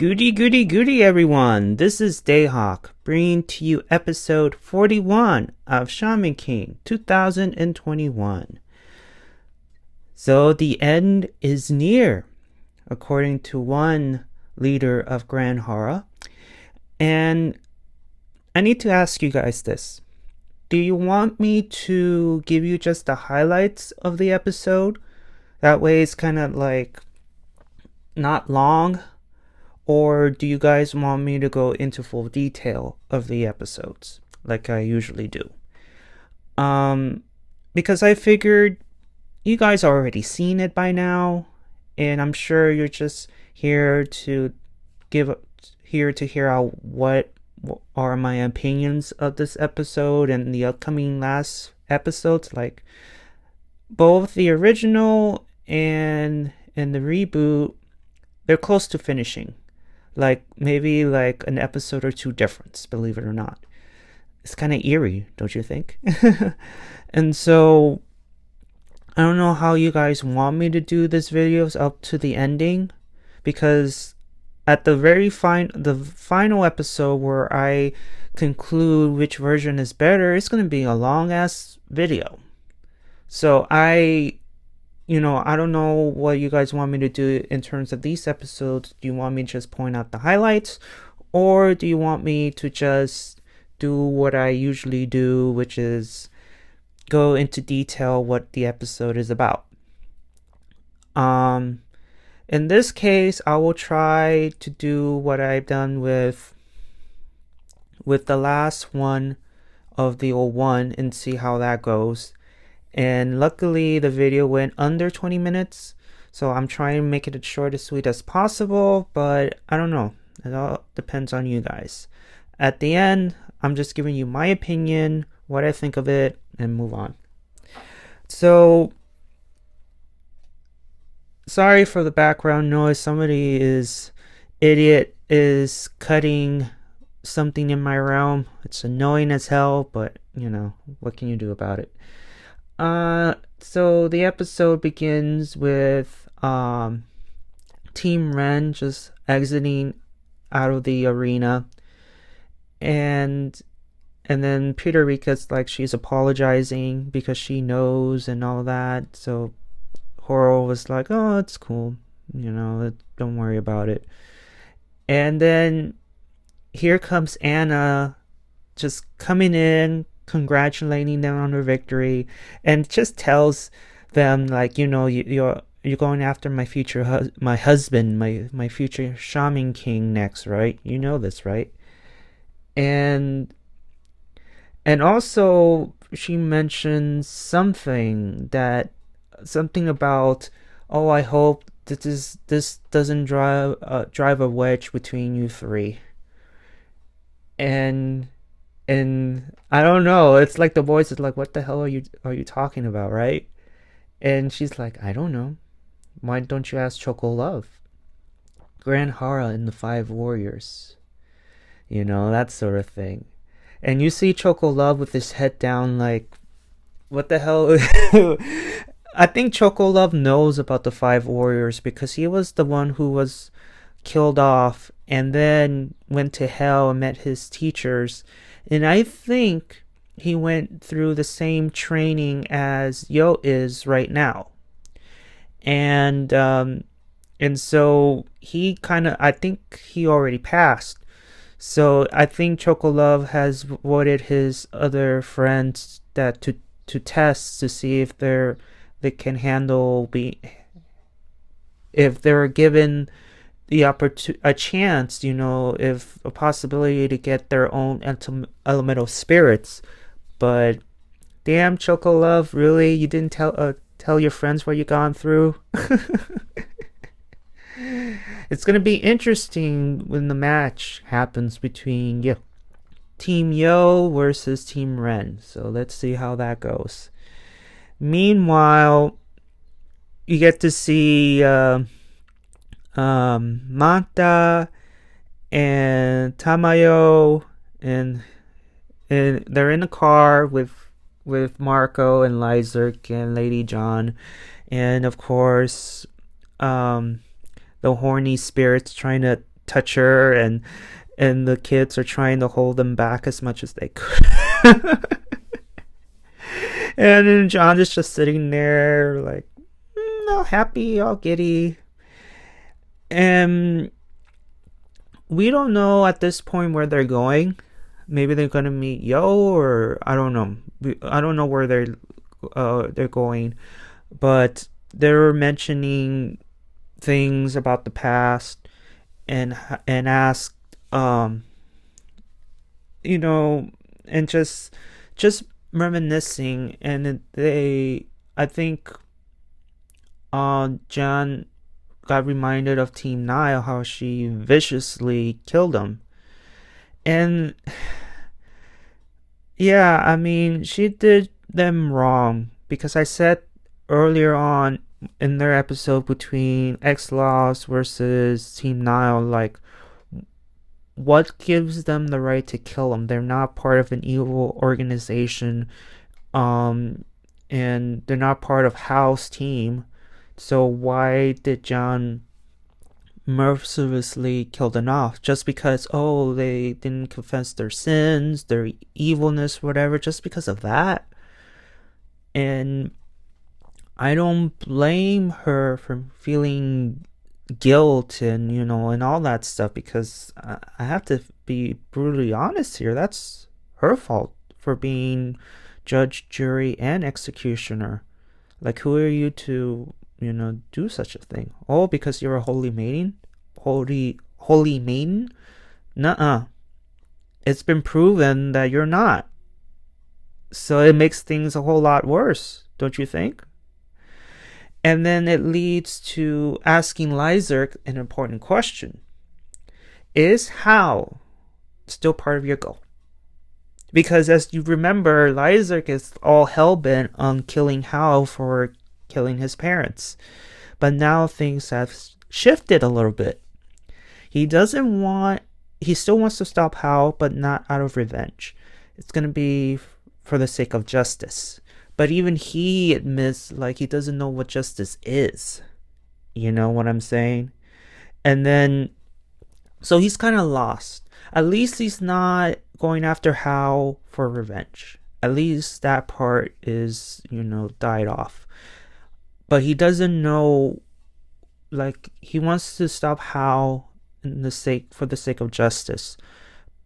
Goody, goody, goody, everyone. This is Dayhawk, bringing to you episode 41 of Shaman King 2021. So the end is near, according to one leader of Gandhara. And I need to ask you guys this. Do you want me to give you just the highlights of the episode? That way it's kind of like not long. Or do you guys want me to go into full detail of the episodes like I usually do? Because I figured you guys already seen it by now, and I'm sure you're just here to hear out what are my opinions of this episode and the upcoming last episodes, like both the original and the reboot. They're close to finishing. Like maybe like an episode or two difference, believe it or not. It's kind of eerie, don't you think? And so I don't know how you guys want me to do this videos up to the ending, because at the the final episode where I conclude which version is better, it's going to be a long ass video. So I don't know what you guys want me to do in terms of these episodes. Do you want me to just point out the highlights? Or do you want me to just do what I usually do, which is go into detail what the episode is about? In this case, I will try to do what I've done with the last one of the old one and see how that goes. And luckily the video went under 20 minutes, so I'm trying to make it as short as sweet as possible, but I don't know, it all depends on you guys. At the end, I'm just giving you my opinion, what I think of it, and move on. So sorry for the background noise. Idiot is cutting something in my realm. It's annoying as hell, but what can you do about it? So the episode begins with Team Ren just exiting out of the arena, and then Peter Rika's like she's apologizing because she knows and all that. So Horo was like, "Oh, it's cool, don't worry about it." And then here comes Anna, just coming in, congratulating them on their victory, and just tells them like, you're going after my future husband, my future Shaman King next, right? You know this, right? And also she mentions something about, oh, I hope that this doesn't drive a wedge between you three. And I don't know, it's like the voice is like, what the hell are you talking about, right? And she's like, I don't know. Why don't you ask Chocolove? Gandhara in the 5 Warriors. That sort of thing. And you see Chocolove with his head down like, what the hell? I think Chocolove knows about the 5 Warriors because he was the one who was killed off and then went to hell and met his teachers. And I think he went through the same training as Yo is right now. And so he I think he already passed. So I think Chocolove has voted his other friends that to test to see if they can handle if they're given a chance, if a possibility to get their own elemental spirits. But damn, Chocolove, really, you didn't tell your friends what you gone through? It's gonna be interesting when the match happens between Team Yo versus Team Ren. So let's see how that goes. Meanwhile, you get to see Manta and Tamayo, and they're in the car with Marco and Lyserk and Lady John, and of course the horny spirits trying to touch her, and the kids are trying to hold them back as much as they could. And then John is just sitting there, like, all happy, all giddy. And we don't know at this point where they're going. Maybe they're gonna meet Yo, or I don't know. I don't know where they're going, but they're mentioning things about the past, and ask, um you know, and just reminiscing, and I think John got reminded of Team Nile, how she viciously killed him. And yeah, I mean, she did them wrong, because I said earlier on in their episode between X-Laws versus Team Nile, like, what gives them the right to kill him? They're not part of an evil organization, um, and they're not part of Hal's team. So why did John mercilessly kill them off? Just because, oh, they didn't confess their sins, their evilness, whatever, just because of that? And I don't blame her for feeling guilt, and and all that stuff, because I have to be brutally honest here. That's her fault for being judge, jury, and executioner. Like, who are you to do such a thing? Oh, because you're a holy maiden? Holy maiden? Nuh-uh. It's been proven that you're not. So it makes things a whole lot worse, don't you think? And then it leads to asking Lyserg an important question. Is Hal still part of your goal? Because as you remember, Lyserg is all hell-bent on killing Hal for killing his parents. But now things have shifted a little bit. He still wants to stop Hal, but not out of revenge. It's going to be for the sake of justice. But even he admits, like, he doesn't know what justice is. You know what I'm saying? And then, so he's kind of lost. At least he's not going after Hal for revenge. At least that part is, died off. But he doesn't know, like, he wants to stop Hal for the sake of justice.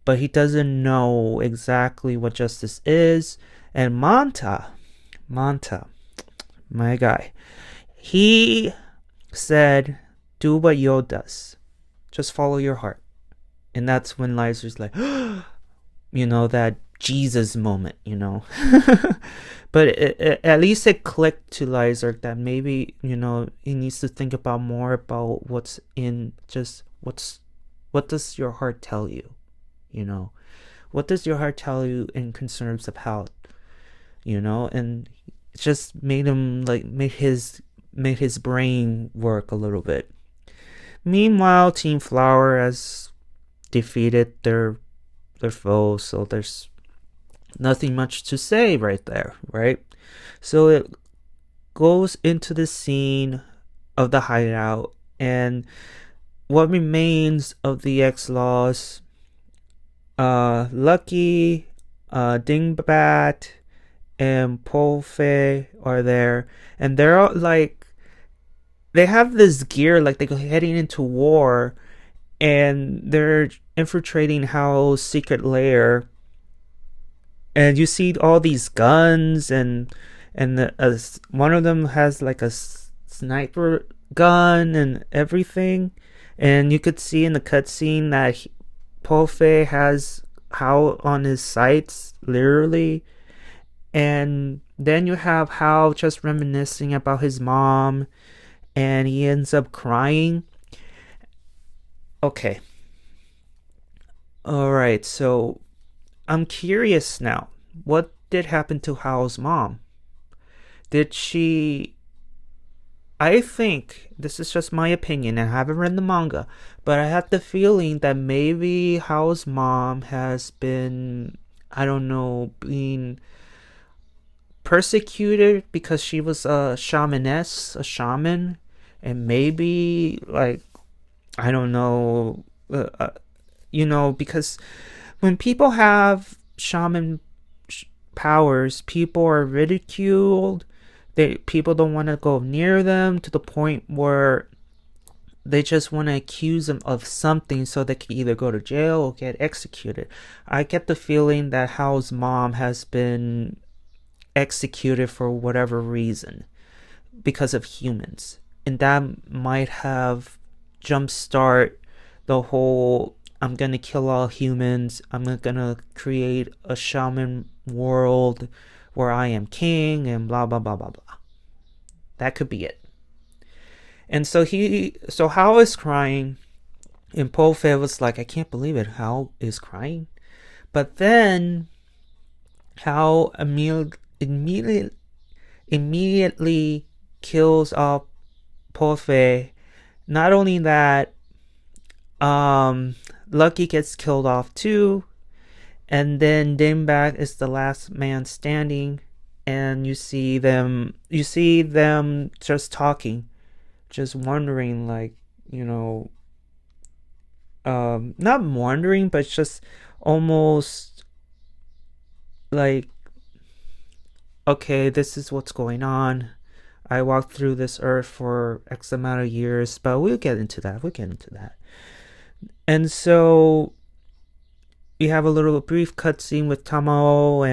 But he doesn't know exactly what justice is. And Manta, my guy, he said, do what Yo does. Just follow your heart. And that's when Lyser's like, that Jesus moment, But at least it clicked to Lyser that maybe, he needs to think about more about what does your heart tell you? What does your heart tell you in concerns of health? And it just made him, like, made his brain work a little bit. Meanwhile, Team Flower has defeated their foes, so there's nothing much to say right there, right? So it goes into the scene of the hideout, and what remains of the X-Laws, Lucky, Dingbat, and Polfe are there, and they're all, like, they have this gear, like they're heading into war, and they're infiltrating Hal's secret lair, and you see all these guns, and one of them has like a sniper gun and everything, and you could see in the cutscene that Polfe has Hal on his sights, literally. And then you have Hal just reminiscing about his mom, and he ends up crying. Okay. Alright, so I'm curious now. What did happen to Hal's mom? Did she... I think, this is just my opinion, I haven't read the manga, but I have the feeling that maybe Hal's mom has been, I don't know, being persecuted because she was a shaman, and maybe, like, I don't know, because when people have shaman powers, people are ridiculed. People don't want to go near them, to the point where they just want to accuse them of something so they can either go to jail or get executed. I get the feeling that Hal's mom has been executed for whatever reason because of humans, and that might have jumpstart the whole "I'm gonna kill all humans, I'm gonna create a shaman world where I am king," and blah blah blah blah blah. That could be it. And so Hal is crying, and Pofe was like, "I can't believe it. Hal is crying." But then Hal immediately kills off Pofe. Not only that, Lucky gets killed off too, and then Dingbat is the last man standing, and you see them just talking, just wondering, like, not wondering, but just almost like, okay, this is what's going on. I walked through this earth for X amount of years, but we'll get into that. And so we have a little brief cutscene with Tamao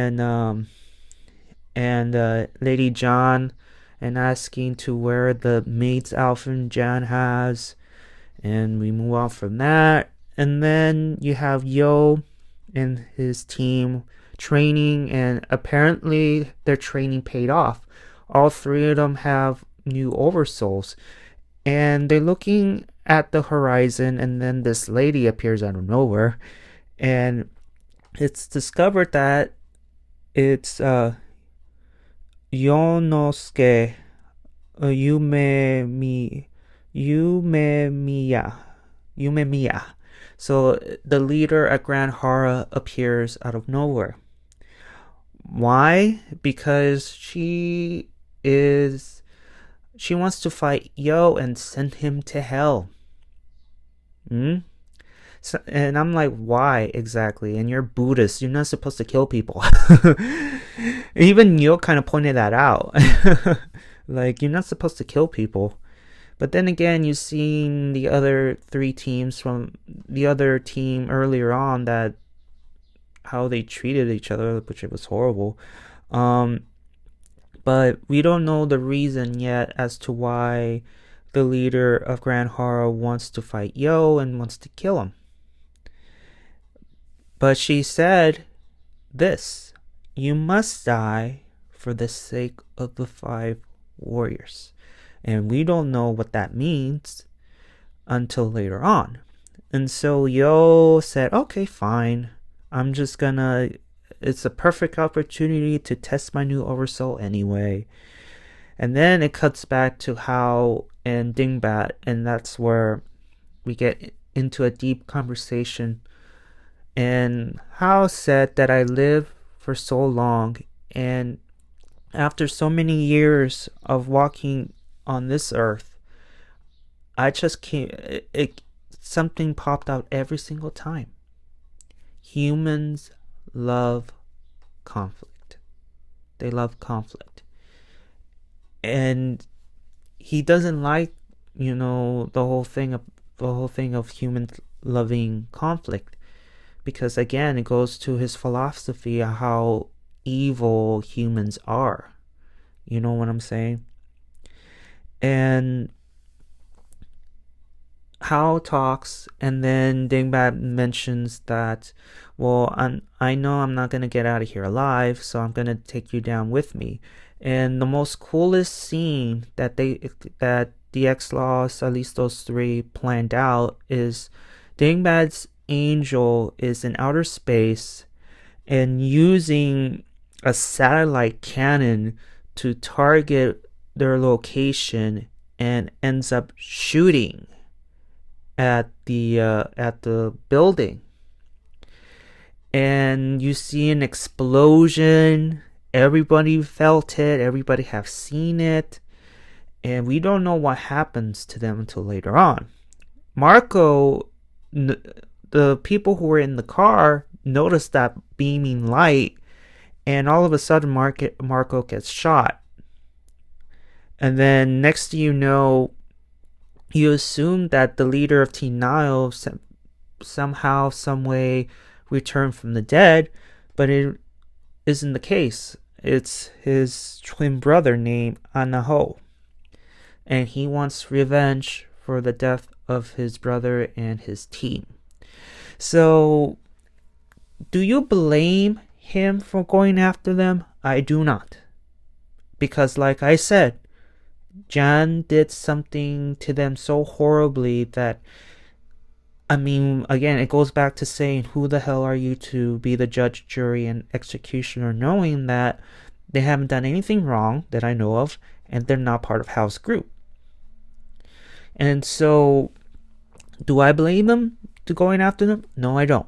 and Lady John, and asking to wear the maid's outfit Jan has, and we move on from that. And then you have Yo and his team training, and apparently their training paid off. All three of them have new oversouls, and they're looking at the horizon, and then this lady appears out of nowhere, and it's discovered that it's Ryunosuke, Umemiya. So the leader at Gandhara appears out of nowhere. Why? Because she wants to fight Yo and send him to hell. So, and I'm like, why exactly? And you're Buddhist. You're not supposed to kill people. Even Yo kind of pointed that out. Like, you're not supposed to kill people. But then again, you've seen the other three teams from the other team earlier on, that how they treated each other, which it was horrible. But we don't know the reason yet as to why the leader of Gandhara wants to fight Yo and wants to kill him. But she said this: "You must die for the sake of the 5 warriors." And we don't know what that means until later on. And so Yo said, "Okay, fine. I'm just gonna... It's a perfect opportunity to test my new oversoul anyway." And then it cuts back to Hal and Dingbat, and that's where we get into a deep conversation. And Hal said that I lived for so long, and after so many years of walking on this earth, I just can't... something popped out every single time. Humans love conflict. They love conflict. And he doesn't like, the whole thing of humans loving conflict, because again, it goes to his philosophy of how evil humans are. You know what I'm saying? And Hal talks, and then Dingbat mentions that, well, I know I'm not going to get out of here alive, so I'm going to take you down with me. And the most coolest scene that the X-Laws, at least those three, planned out is Dingbat's angel is in outer space and using a satellite cannon to target their location, and ends up shooting at the building. And you see an explosion. Everybody felt it. Everybody have seen it. And we don't know what happens to them until later on. Marco the people who were in the car noticed that beaming light, and all of a sudden Marco gets shot. And then next thing you know, you assume that the leader of Team Nile somehow, some way returned from the dead, but it isn't the case. It's his twin brother named Anaho, and he wants revenge for the death of his brother and his team. So, do you blame him for going after them? I do not. Because, like I said, Jan did something to them so horribly that, I mean, again, it goes back to saying, who the hell are you to be the judge, jury, and executioner, knowing that they haven't done anything wrong that I know of, and they're not part of House Group. And so, do I blame them to going after them? No, I don't.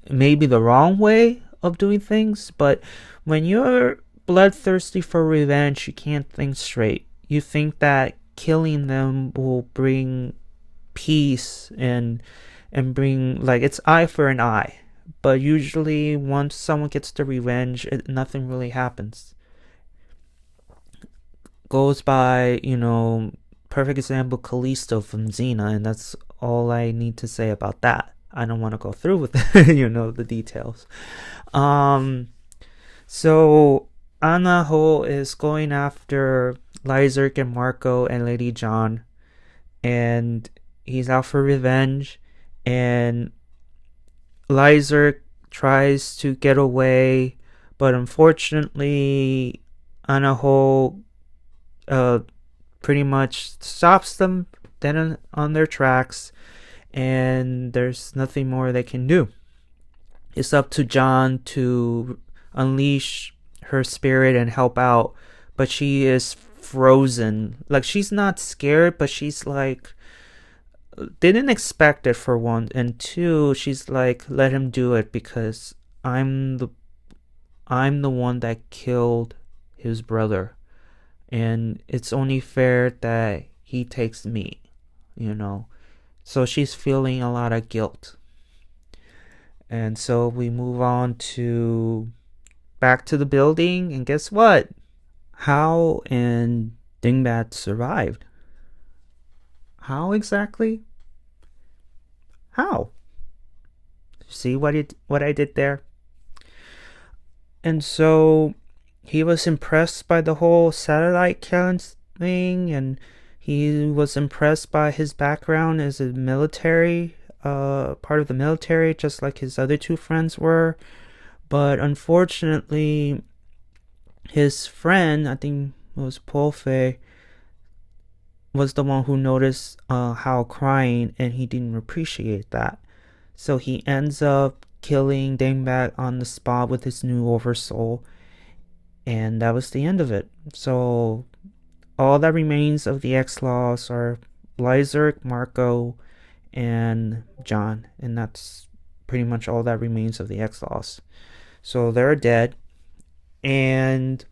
Maybe the wrong way of doing things, but when you're bloodthirsty for revenge, you can't think straight. You think that killing them will bring peace and bring, like, it's eye for an eye. But usually once someone gets the revenge, nothing really happens. Goes by, perfect example, Callisto from Xena, and that's all I need to say about that. I don't want to go through with the details. So Anaho is going after Lyserk and Marco and Lady John, and he's out for revenge, and Lyserk tries to get away, but unfortunately Anaho pretty much stops them dead on their tracks, and there's nothing more they can do. It's up to John to unleash her spirit and help out, but she is frozen. Like, she's not scared, but she's like, didn't expect it, for one, and two, she's like, let him do it because I'm the one that killed his brother, and it's only fair that he takes me, So she's feeling a lot of guilt. And so we move on to back to the building, and guess what? Hao and Dingbat survived. How exactly? How? See what I did there? And so he was impressed by the whole satellite killing thing, and he was impressed by his background as a military, part of the military, just like his other two friends were. But unfortunately, his friend, I think it was Polfe, was the one who noticed Hao crying, and he didn't appreciate that. So he ends up killing Dingbat on the spot with his new oversoul, and that was the end of it. So all that remains of the X-Laws are Lyserk, Marco, and John, and that's pretty much all that remains of the X-Laws. So they're dead, and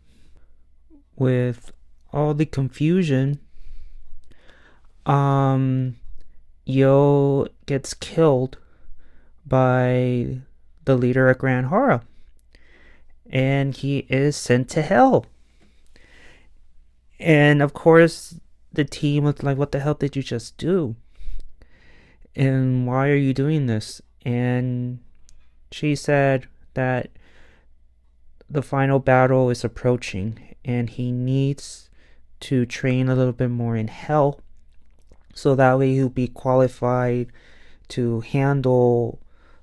with all the confusion, Yo gets killed by the leader of Gandhara, and he is sent to hell. And of course, the team was like, what the hell did you just do? And why are you doing this? And she said that the final battle is approaching, and he needs to train a little bit more in hell, so that way he'll be qualified to handle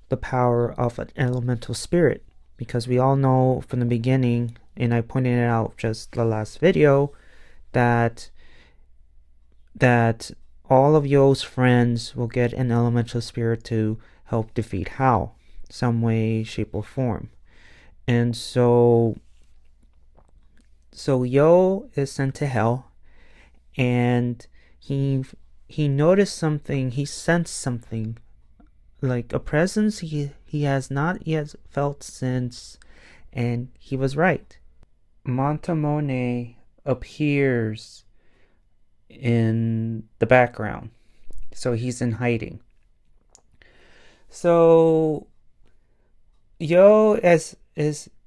the power of an elemental spirit. Because we all know from the beginning, and I pointed it out just the last video, that all of Yo's friends will get an elemental spirit to help defeat Hao, some way, shape, or form. And so Yo is sent to hell, and he noticed something, he sensed something, like a presence he has not yet felt since, and he was right. Montemone appears in the background, so he's in hiding. So Yo is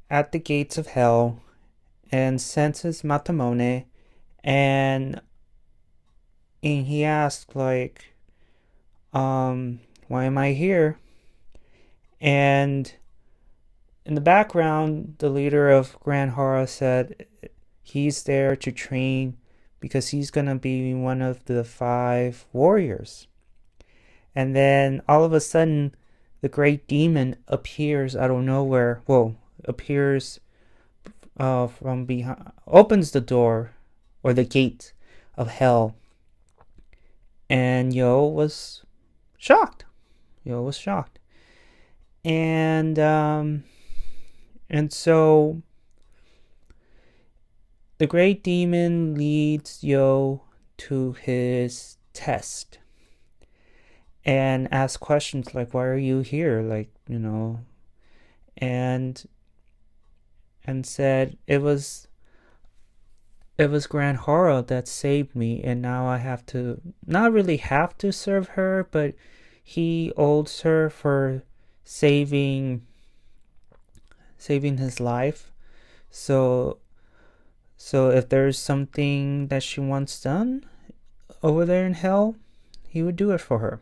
at the gates of hell and senses Matamone, and he asks like, why am I here? And in the background, the leader of Gandhara said he's there to train because he's gonna be one of the 5 warriors. And then all of a sudden, the great demon appears out of nowhere. Well, appears from behind, opens the door or the gate of hell, and Yo was shocked. Yo was shocked, and so the great demon leads Yo to his test and asks questions like, "Why are you here?" And said it was Grand Horror that saved me, and now I have to not really have to serve her, but he owes her for saving his life. So if there's something that she wants done over there in hell, he would do it for her.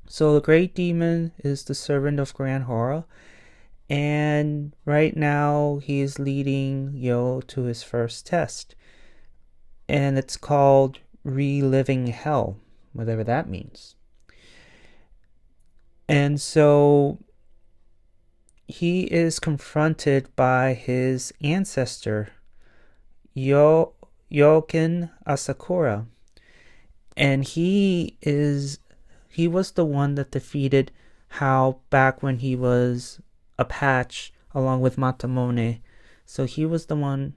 So the great demon is the servant of Grand Horror, and right now he is leading Yo to his first test, and it's called reliving hell, whatever that means. And so he is confronted by his ancestor, Yoken Asakura, and he was the one that defeated Hao back when he was a patch along with Matamone. So he was the one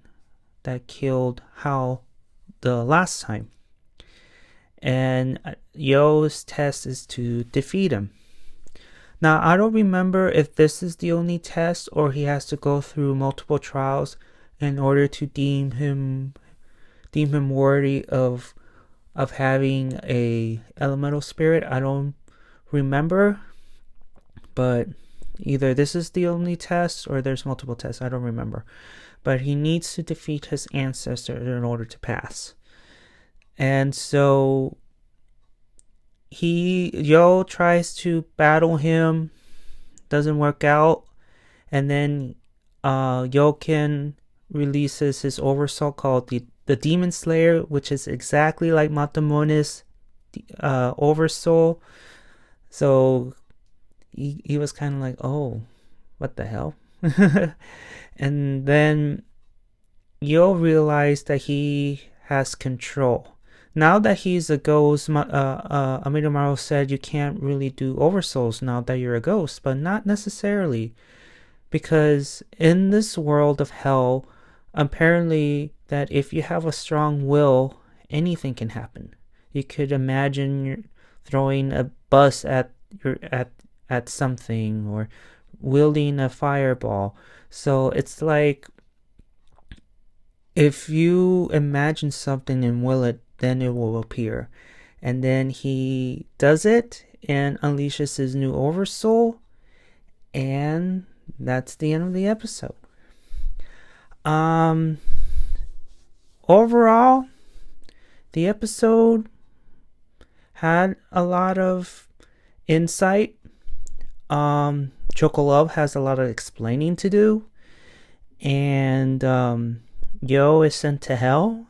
that killed Hao the last time. And Yo's test is to defeat him. Now, I don't remember if this is the only test or he has to go through multiple trials in order to deem him worthy of having a elemental spirit. I don't remember, but either this is the only test or there's multiple tests. I don't remember. But he needs to defeat his ancestor in order to pass. And so Yo tries to battle him, doesn't work out, and then Yoken releases his oversoul called the Demon Slayer, which is exactly like Matamone's oversoul. So he was kind of like, oh, what the hell? And then Yo realized that he has control. Now that he's a ghost, Amidomaru said you can't really do oversouls now that you're a ghost, but not necessarily. Because in this world of hell, apparently that if you have a strong will, anything can happen. You could imagine throwing a bus at something or wielding a fireball. So it's like if you imagine something and will it, then it will appear. And then he does it and unleashes his new oversoul, and that's the end of the episode. Overall, the episode had a lot of insight. Chocolove has a lot of explaining to do, and Yo is sent to hell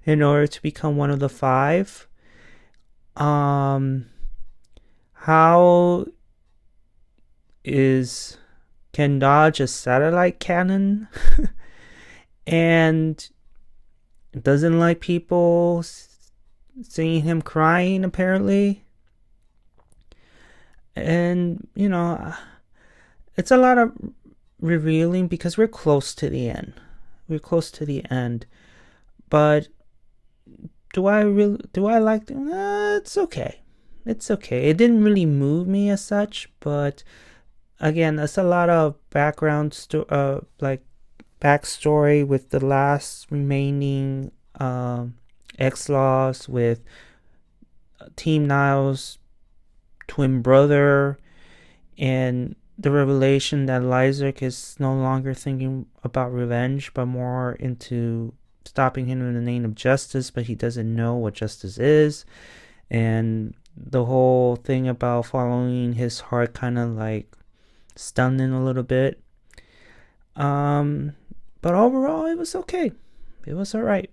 in order to become one of the 5. How can dodge a satellite cannon and doesn't like people seeing him crying, apparently. And it's a lot of revealing because we're close to the end. But do I like it? It's okay. It didn't really move me as such, but again, there's a lot of backstory with the last remaining X-Laws, with Team Niles twin brother, and the revelation that Lysak is no longer thinking about revenge, but more into stopping him in the name of justice, but he doesn't know what justice is. And the whole thing about following his heart kind of like stunned him a little bit. But overall, it was okay. It was alright.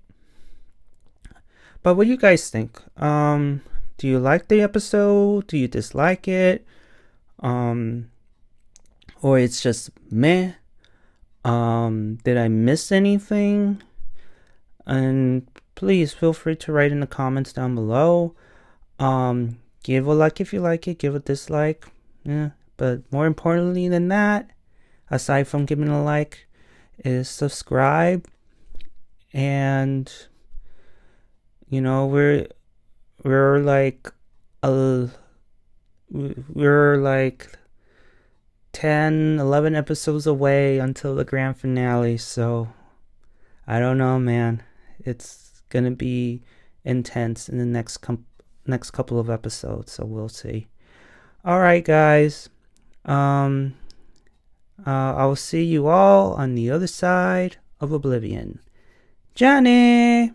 But what do you guys think? Do you like the episode? Do you dislike it? Or it's just meh? Did I miss anything? And please feel free to write in the comments down below. Give a like if you like it, give a dislike. Yeah, but more importantly than that, aside from giving a like, is subscribe. And you know, we're like we're like 10-11 episodes away until the grand finale, so I don't know, man. It's gonna be intense in the next couple of episodes, so we'll see. Alright, guys. I'll see you all on the other side of Oblivion. Johnny!